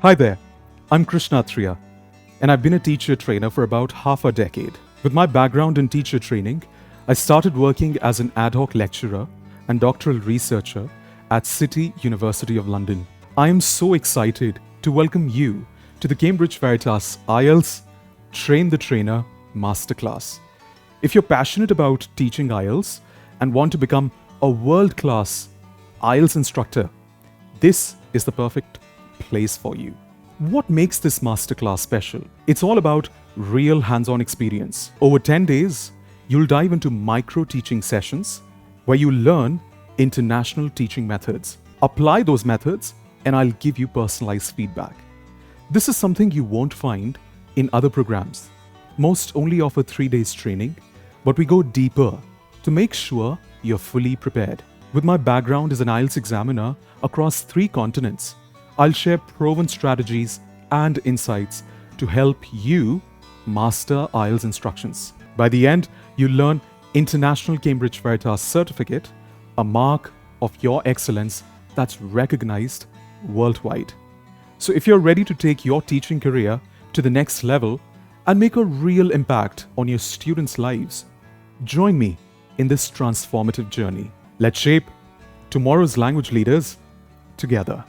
Hi there, I'm Krish, and I've been a teacher trainer for about half a decade. With my background in teacher training, I started working as an ad hoc lecturer and doctoral researcher at City University of London. I am so excited to welcome you to the Cambridge Veritas IELTS Train the Trainer Masterclass. If you're passionate about teaching IELTS and want to become a world-class IELTS instructor, this is the perfect place for you. What makes this masterclass special? It's all about real hands-on experience. Over 10 days, you'll dive into micro-teaching sessions where you learn international teaching methods. Apply those methods and I'll give you personalized feedback. This is something you won't find in other programs. Most only offer 3 days training, but we go deeper to make sure you're fully prepared. With my background as an IELTS examiner across 3 continents, I'll share proven strategies and insights to help you master IELTS instructions. By the end, you'll learn International Cambridge Veritas Certificate, a mark of your excellence that's recognized worldwide. So if you're ready to take your teaching career to the next level and make a real impact on your students' lives, join me in this transformative journey. Let's shape tomorrow's language leaders together.